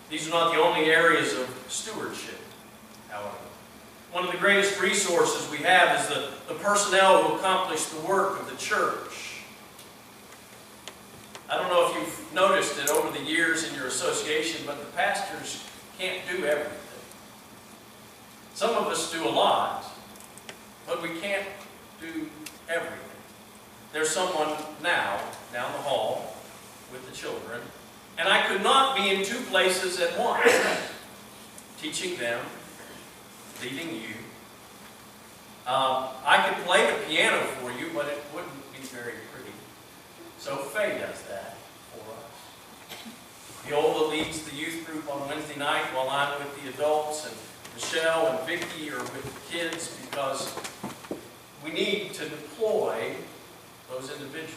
These are not the only areas of stewardship, however. One of the greatest resources we have is the personnel who accomplish the work of the church. I don't know if you've noticed it over the years in your association, but the pastors can't do everything. Some of us do a lot, but we can't do everything. There's someone now down the hall with the children, and I could not be in two places at once, teaching them, leading you. I could play the piano for you, but it wouldn't be very pretty. So Faye does that for us. Viola leads the youth group on Wednesday night while I'm with the adults, and Michelle and Vicki are with the kids, because we need to deploy those individuals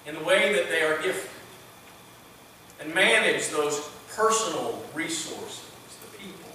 in the way that they are gifted and manage those personal resources, the people.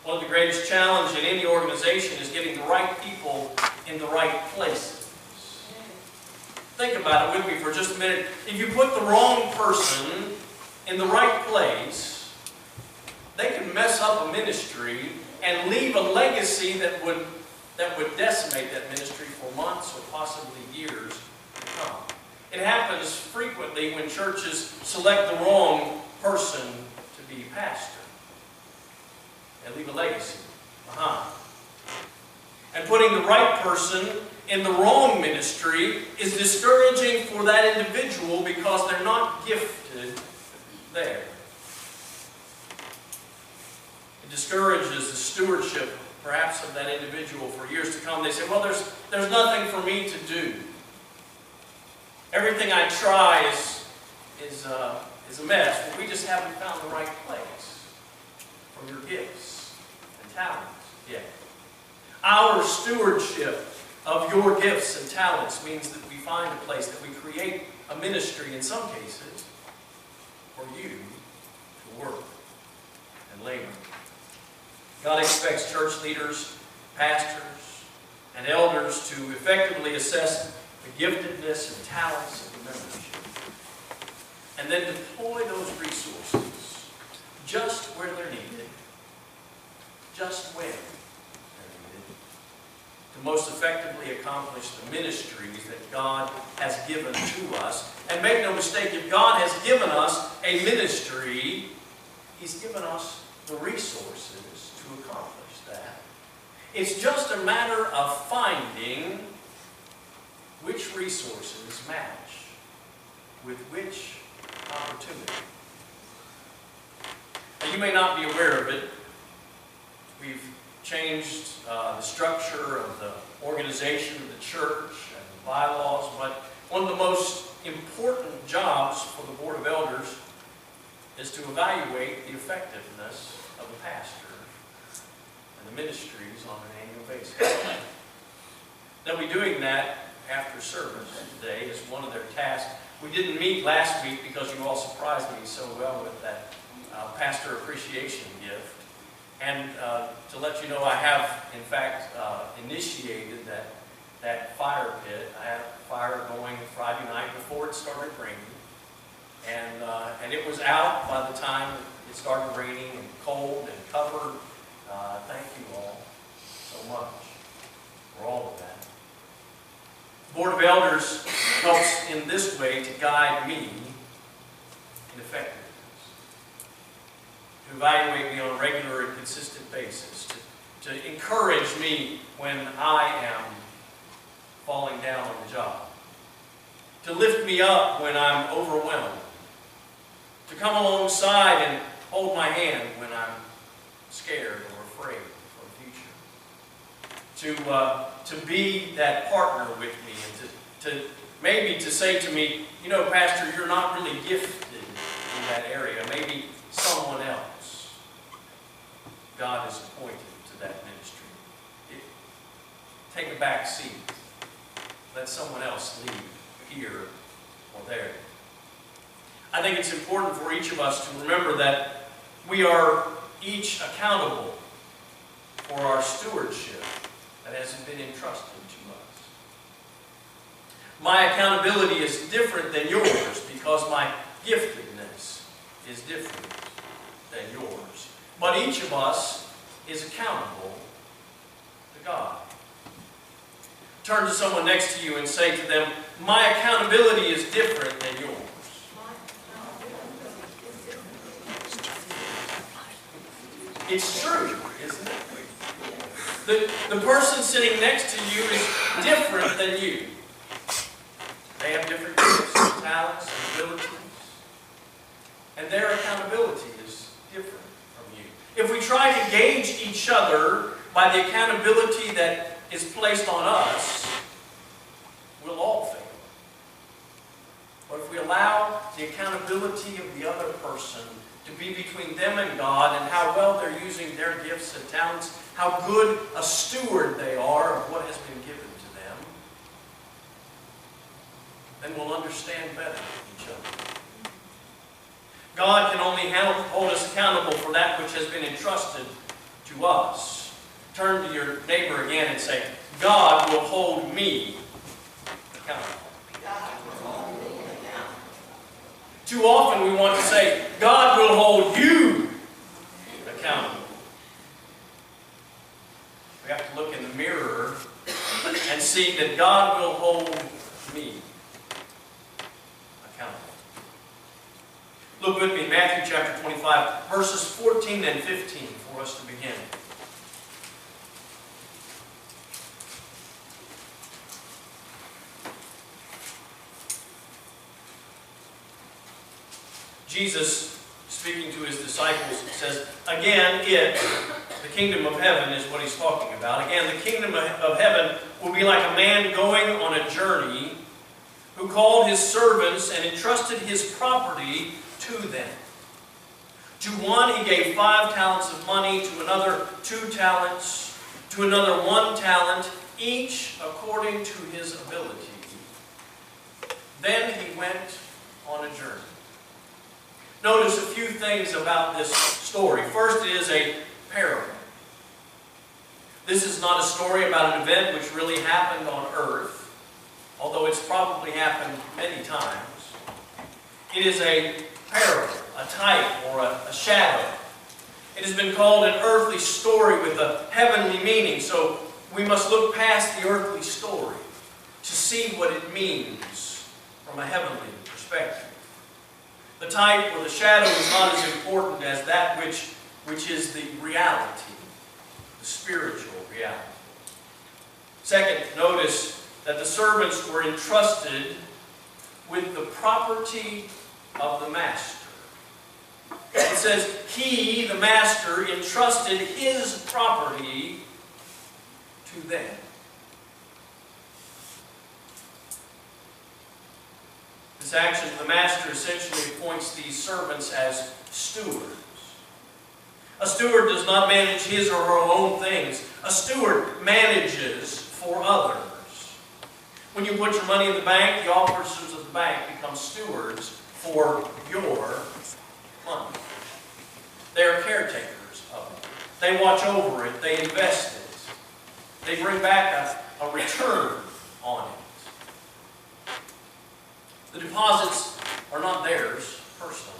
One of the greatest challenges in any organization is getting the right people in the right places. Think about it with me for just a minute. If you put the wrong person in the right place, they can mess up a ministry and leave a legacy that would decimate that ministry for months or possibly years to come. It happens frequently when churches select the wrong person to be pastor and leave a legacy behind. And putting the right person in the wrong ministry is discouraging for that individual because they're not gifted there. It discourages the stewardship, perhaps, of that individual for years to come. They say, well, there's nothing for me to do. Everything I try is a mess. Well, we just haven't found the right place for your gifts and talents yet. Our stewardship of your gifts and talents means that we find a place, that we create a ministry, in some cases, for you to work and labor. God expects church leaders, pastors, and elders to effectively assess the giftedness and talents of the membership, and then deploy those resources just where they're needed, just when they're needed, to most effectively accomplish the ministries that God has given to us. And make no mistake, if God has given us a ministry, He's given us the resources to accomplish that. It's just a matter of finding which resources match with which opportunity. Now, you may not be aware of it. We've changed the structure of the organization of the church and the bylaws, but one of the most important jobs for the Board of Elders is to evaluate the effectiveness of the pastor and the ministries on an annual basis. They'll be doing that after service today as one of their tasks. We didn't meet last week because you all surprised me so well with that pastor appreciation gift. And to let you know, I have, in fact, initiated that fire pit. I had a fire going Friday night before it started raining. And it was out by the time it started raining and cold and covered. Thank you all so much for all of that. The Board of Elders helps in this way to guide me in effectiveness, to evaluate me on a regular and consistent basis, to encourage me when I am falling down on the job, to lift me up when I'm overwhelmed, to come alongside and hold my hand when I'm scared or afraid for the future, to be that partner with me, and to maybe to say to me, you know, Pastor, you're not really gifted in that area. Maybe someone else God has appointed to that ministry. Take a back seat. Let someone else lead here or there. I think it's important for each of us to remember that we are each accountable for our stewardship that has been entrusted to us. My accountability is different than yours because my giftedness is different than yours. But each of us is accountable to God. Turn to someone next to you and say to them, my accountability is different than yours. It's true, isn't it? The person sitting next to you is different than you. They have different gifts, talents, and abilities. And their accountability is different from you. If we try to gauge each other by the accountability that is placed on us, we'll all fail. But if we allow the accountability of the other person to be between them and God, and how well they're using their gifts and talents, how good a steward they are of what has been given to them, then we'll understand better each other. God can only hold us accountable for that which has been entrusted to us. Turn to your neighbor again and say, God will hold me accountable. Too often we want to say, God will hold you accountable. We have to look in the mirror and see that God will hold me accountable. Look with me in Matthew chapter 25, verses 14 and 15 for us to begin. Jesus, speaking to his disciples, says, again, the kingdom of heaven is what he's talking about. Again, the kingdom of heaven will be like a man going on a journey who called his servants and entrusted his property to them. To one he gave 5 talents of money, to another 2 talents, to another 1 talent, each according to his ability. Then he went on a journey. Notice a few things about this story. First, it is a parable. This is not a story about an event which really happened on earth, although it's probably happened many times. It is a parable, a type, or a shadow. It has been called an earthly story with a heavenly meaning, so we must look past the earthly story to see what it means from a heavenly perspective. The type or the shadow is not as important as that which is the reality, the spiritual reality. Second, notice that the servants were entrusted with the property of the master. It says, he, the master, entrusted his property to them. This action of the master essentially appoints these servants as stewards. A steward does not manage his or her own things. A steward manages for others. When you put your money in the bank, the officers of the bank become stewards for your money. They are caretakers of it. They watch over it. They invest it. They bring back a return on it. The deposits are not theirs personally.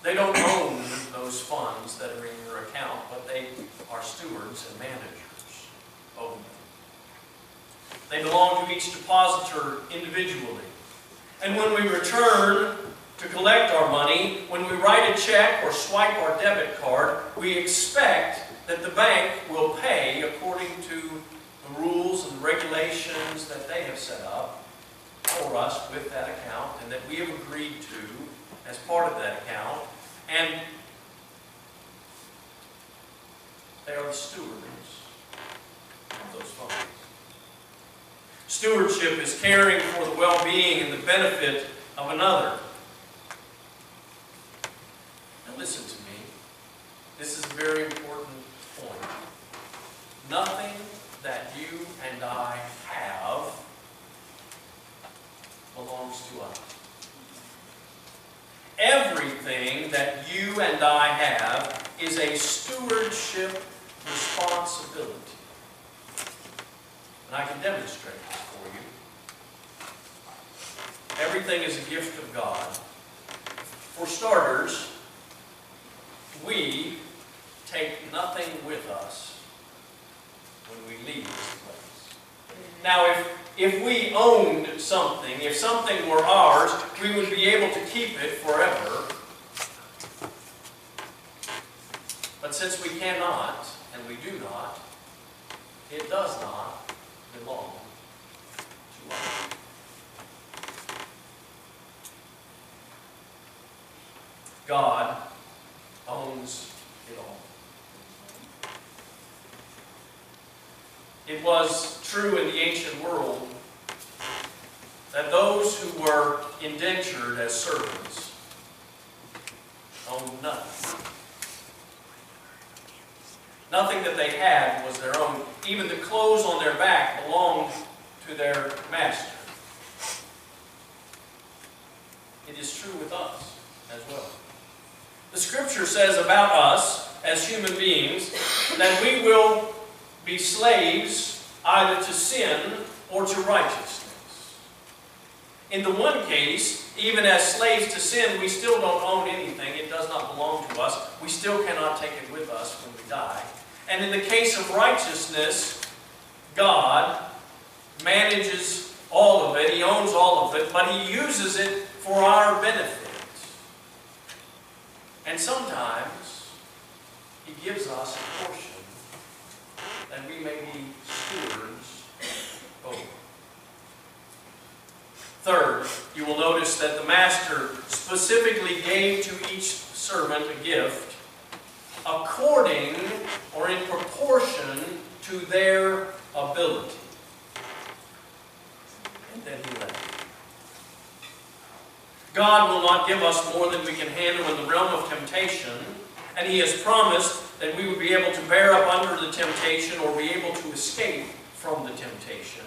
They don't own those funds that are in your account, but they are stewards and managers over them. They belong to each depositor individually. And when we return to collect our money, when we write a check or swipe our debit card, we expect that the bank will pay according to the rules and regulations that they have set up for us with that account, and that we have agreed to as part of that account, and they are the stewards of those funds. Stewardship is caring for the well-being and the benefit of another. Now listen to me. This is a very important point. Nothing that you and I have belongs to us. Everything that you and I have is a stewardship responsibility. And I can demonstrate this for you. Everything is a gift of God For starters, we take nothing with us when we leave this place. Now, if we owned something, if something were ours, we would be able to keep it forever. But since we cannot, and we do not, it does not belong to us. God owns it all. It was true in the ancient world that those who were indentured as servants owned nothing. Nothing that they had was their own. Even the clothes on their back belonged to their master. It is true with us as well. The Scripture says about us as human beings that we will be slaves either to sin or to righteousness. In the one case, even as slaves to sin, we still don't own anything. It does not belong to us. We still cannot take it with us when we die. And in the case of righteousness, God manages all of it. He owns all of it, but He uses it for our benefit. And sometimes He gives us a portion that we may be stewards over. Third, you will notice that the master specifically gave to each servant a gift according or in proportion to their ability. And then He left. God will not give us more than we can handle in the realm of temptation, and He has promised that we would be able to bear up under the temptation or be able to escape from the temptation.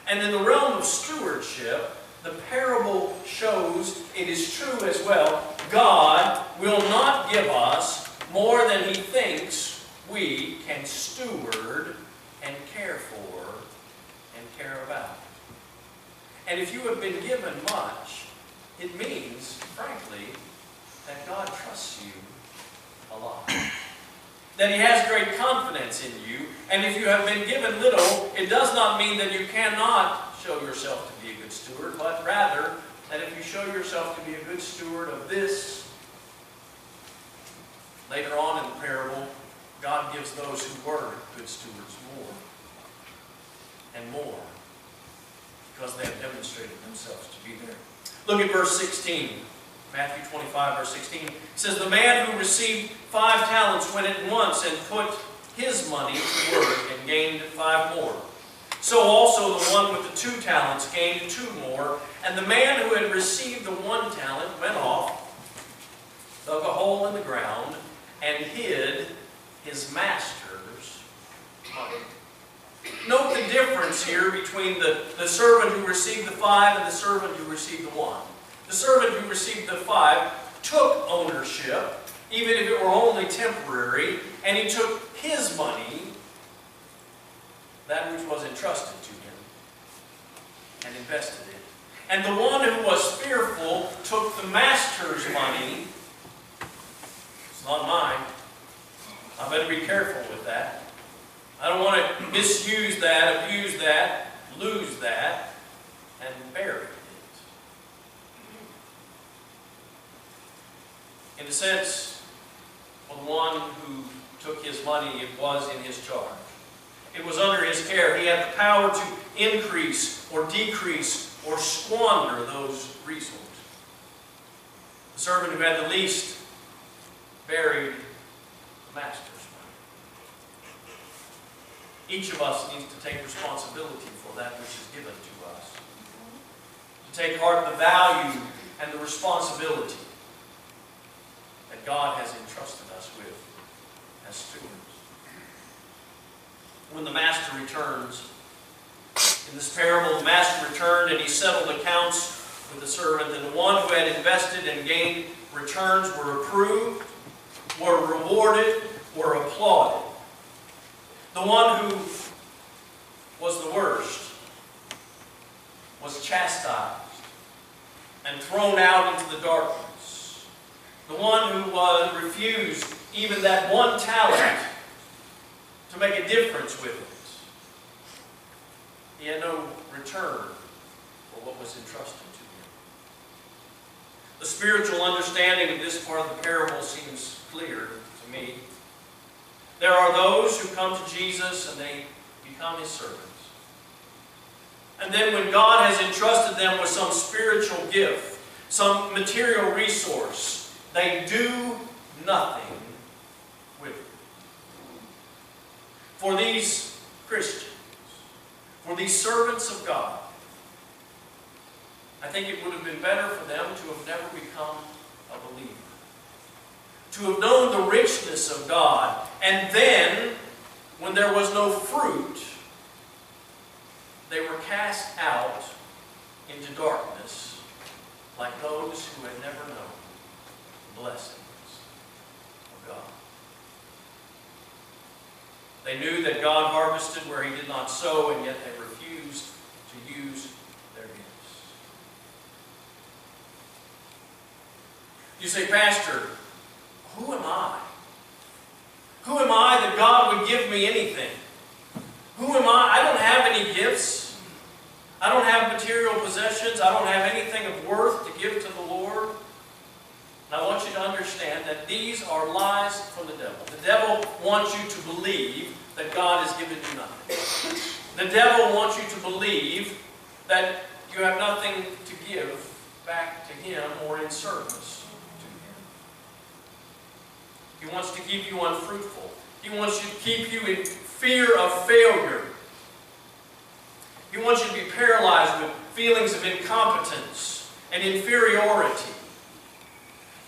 And in the realm of stewardship, the parable shows it is true as well. God will not give us more than He thinks we can steward and care for and care about. And if you have been given much, it means, frankly, that God trusts you a lot. That He has great confidence in you. And if you have been given little, it does not mean that you cannot show yourself to be a good steward, but rather that if you show yourself to be a good steward of this, later on in the parable, God gives those who were good stewards more and more because they have demonstrated themselves to be there. Look at verse 16. Matthew 25, verse 16. It says, "The man who received 5 talents went at once and put his money to work and gained 5 more. So also the one with the 2 talents gained 2 more. And the man who had received the 1 talent went off, dug a hole in the ground, and hid his master's money." Note the difference here between the servant who received the 5 and the servant who received the 1. The servant who received the 5 took ownership, even if it were only temporary, and he took his money, that which was entrusted to him, and invested it. And the one who was fearful took the master's money. It's not mine. I better be careful with that. I don't want to misuse that, abuse that, lose that, and bury it. In a sense, for the one who took his money, it was in his charge. It was under his care. He had the power to increase or decrease or squander those resources. The servant who had the least buried the master's money. Each of us needs to take responsibility for that which is given to us. To take heart the value and the responsibility that God has entrusted us with as stewards. When the master returns, in this parable, the master returned and he settled accounts with the servant, and the one who had invested and gained returns were approved, were rewarded, were applauded. The one who was the worst was chastised and thrown out into the darkness. The one who refused even that one talent to make a difference with it. He had no return for what was entrusted to him. The spiritual understanding of this part of the parable seems clear to me. There are those who come to Jesus and they become His servants. And then when God has entrusted them with some spiritual gift, some material resource, they do nothing with it. For these Christians, for these servants of God, I think it would have been better for them to have never become a believer. To have known the richness of God, and then, when there was no fruit, they were cast out into darkness like those who had never known the blessings of God. They knew that God harvested where He did not sow, and yet they refused to use their gifts. You say, Pastor, who am I? Who am I that God would give me anything? Who am I? I don't have any gifts. I don't have material possessions. I don't have anything of worth to give to the Lord. And I want you to understand that these are lies from the devil. The devil wants you to believe that God has given you nothing. The devil wants you to believe that you have nothing to give back to Him or in service to Him. He wants to keep you unfruitful. He wants to keep you in fear of failure. He wants you to be paralyzed with feelings of incompetence and inferiority.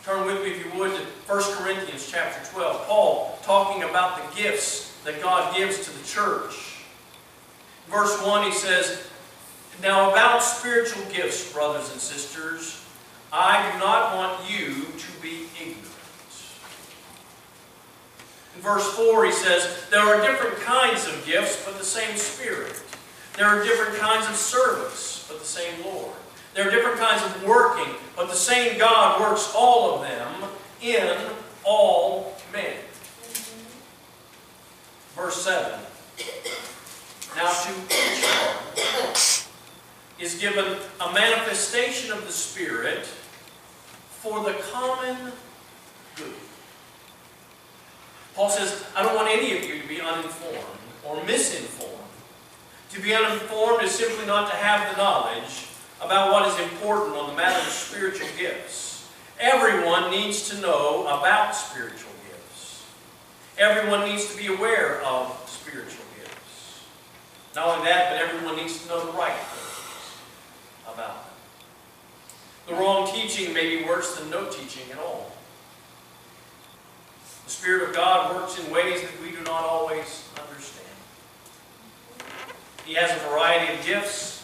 Turn with me, if you would, to 1 Corinthians chapter 12. Paul talking about the gifts that God gives to the church. Verse 1, he says, "Now about spiritual gifts, brothers and sisters, I do not want you to be ignorant." In verse 4, he says, "There are different kinds of gifts, but the same Spirit. There are different kinds of service, but the same Lord. There are different kinds of working, but the same God works all of them in all men." Verse 7. "Now to each one is given a manifestation of the Spirit for the common good." Paul says, I don't want any of you to be uninformed or misinformed. To be uninformed is simply not to have the knowledge about what is important on the matter of spiritual gifts. Everyone needs to know about spiritual gifts. Everyone needs to be aware of spiritual gifts. Not only that, but everyone needs to know the right things about them. The wrong teaching may be worse than no teaching at all. The Spirit of God works in ways that we do not always understand. He has a variety of gifts,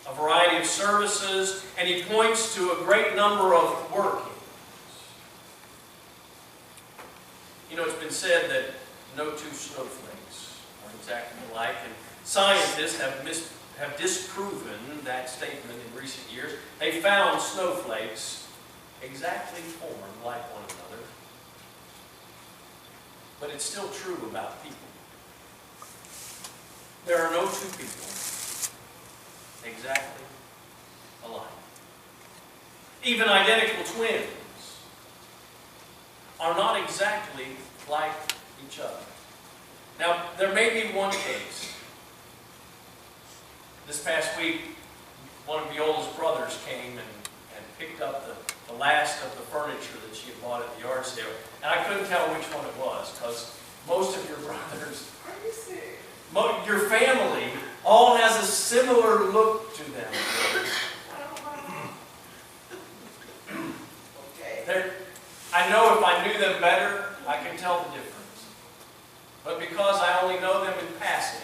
a variety of services, and He points to a great number of workings. You know, it's been said that no two snowflakes are exactly alike, and scientists have disproven that statement in recent years. They found snowflakes exactly formed like one another. But it's still true about people. There are no two people exactly alike. Even identical twins are not exactly like each other. Now, there may be one case. This past week, one of Viola's brothers came and picked up the last of the furniture that she had bought at the yard sale. And I couldn't tell which one it was, because most of your brothers, your family, all has a similar look to them. Okay. I know if I knew them better, I can tell the difference. But because I only know them in passing,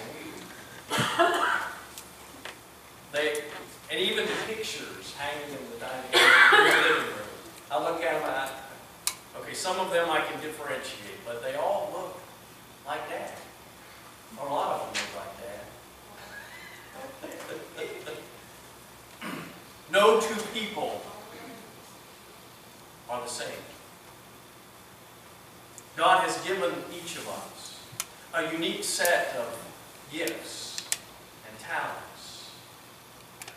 and even the pictures hanging in the dining room, in the living room, I look at them and okay, some of them I can differentiate, but they all look like Dad. Or a lot of them look like Dad. No two people are the same. God has given each of us a unique set of gifts and talents,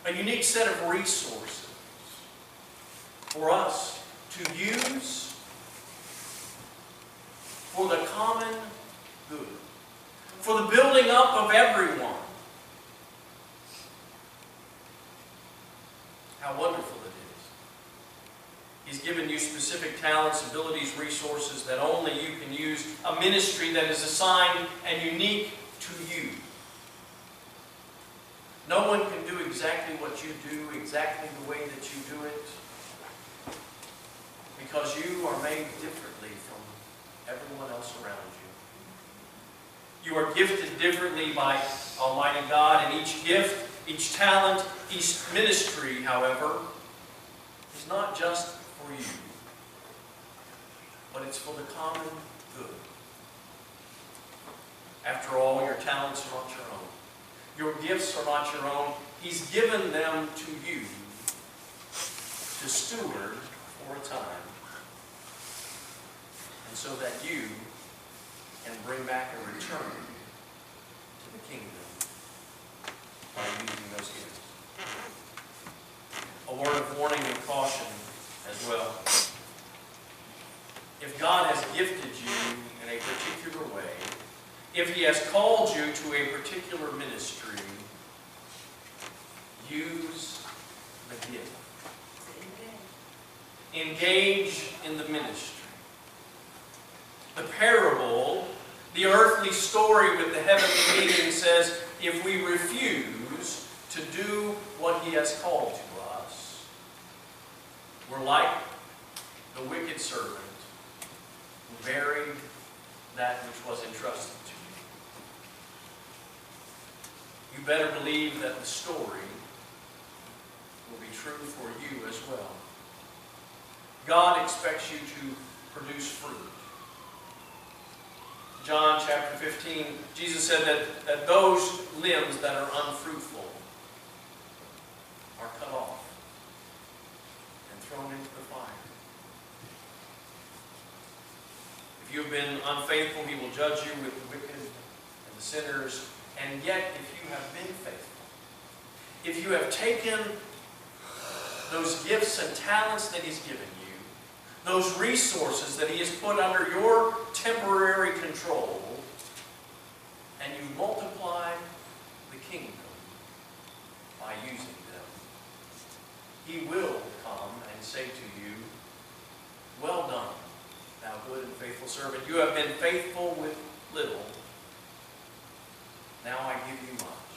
a unique set of resources for us to use for the common good, for the building up of everyone. How wonderful it is. He's given you specific talents, abilities, resources that only you can use, a ministry that is assigned and unique to you. No one can do exactly what you do, exactly the way that you do it, because you are made differently from everyone else around you. You are gifted differently by Almighty God, and each gift, each talent, each ministry, however, is not just for you, but it's for the common good. After all, your talents are not your own. Your gifts are not your own. He's given them to you to steward for a time, and so that you can bring back a return to the kingdom by using those gifts. A word of warning and caution as well. If God has gifted you in a particular way, if He has called you to a particular ministry, use the gift. Engage in the ministry. The parable, the earthly story with the heavenly meaning, says if we refuse to do what He has called to us, we're like the wicked servant who buried that which was entrusted to you. You better believe that the story will be true for you as well. God expects you to produce fruit. John chapter 15, Jesus said that those limbs that are unfruitful are cut off and thrown into the fire. If you have been unfaithful, He will judge you with the wicked and the sinners. And yet, if you have been faithful, if you have taken those gifts and talents that He's given you, those resources that He has put under your temporary control, and you multiply the kingdom by using them, He will come and say to you, well done, thou good and faithful servant. You have been faithful with little. Now I give you much.